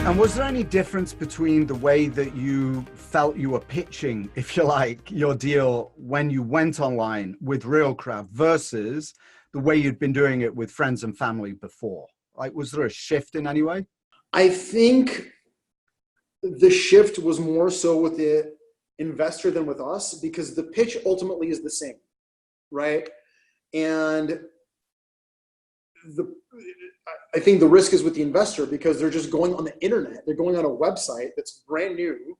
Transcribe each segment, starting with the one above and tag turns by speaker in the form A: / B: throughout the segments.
A: And was there any difference between the way that you felt you were pitching, if you like, your deal when you went online with Real Crowd versus the way you'd been doing it with friends and family before? Like, was there a shift in any way?
B: I think the shift was more so with the investor than with us, because the pitch ultimately is the same, right? And I think the risk is with the investor, because they're just going on the internet. They're going on a website that's brand new.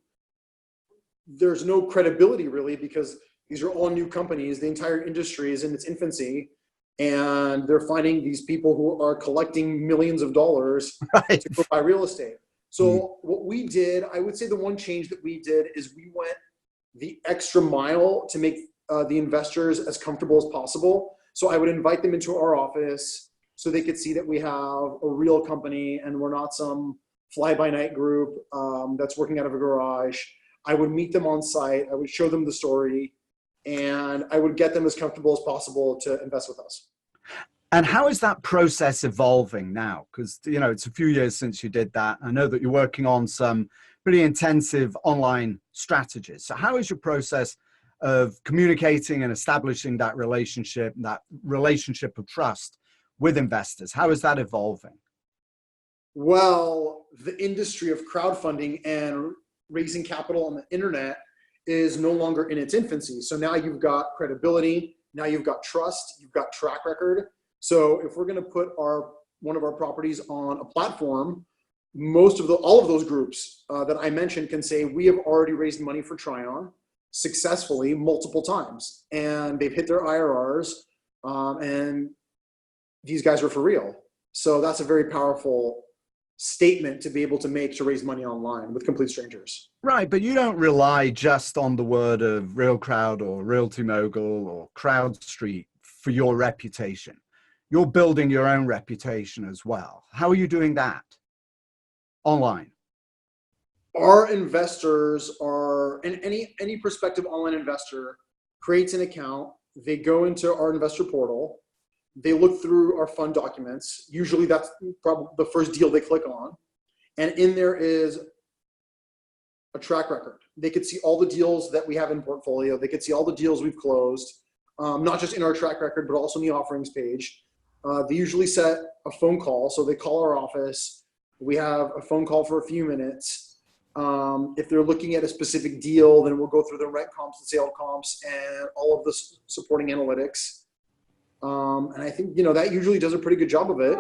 B: There's no credibility really, because these are all new companies. The entire industry is in its infancy, and they're finding these people who are collecting millions of dollars
A: Right.
B: to go buy real estate. So what we did, I would say the one change that we did is we went the extra mile to make the investors as comfortable as possible. So I would invite them into our office so they could see that we have a real company and we're not some fly-by-night group that's working out of a garage. I would meet them on site. I would show them the story, and I would get them as comfortable as possible to invest with us.
A: And how is that process evolving now? Because, you know, it's a few years since you did that. I know that you're working on some pretty intensive online strategies. So how is your process of communicating and establishing that relationship of trust with investors? How is that evolving?
B: Well, the industry of crowdfunding and raising capital on the internet is no longer in its infancy. So now you've got credibility, now you've got trust, you've got track record. So if we're going to put one of our properties on a platform, all of those groups that I mentioned can say we have already raised money for Trion successfully multiple times, and they've hit their IRRs, and these guys are for real. So that's a very powerful statement to be able to make to raise money online with complete strangers.
A: Right, but you don't rely just on the word of Real Crowd or Realty Mogul or Crowd Street for your reputation. You're building your own reputation as well. How are you doing that online?
B: Our investors are, and any prospective online investor creates an account. They go into our investor portal. They look through our fund documents. Usually that's probably the first deal they click on. And in there is a track record. They could see all the deals that we have in portfolio. They could see all the deals we've closed, not just in our track record, but also in the offerings page. They usually set a phone call. So they call our office. We have a phone call for a few minutes. If they're looking at a specific deal, then we'll go through the rent comps and sale comps and all of the supporting analytics. And I think, that usually does a pretty good job of it.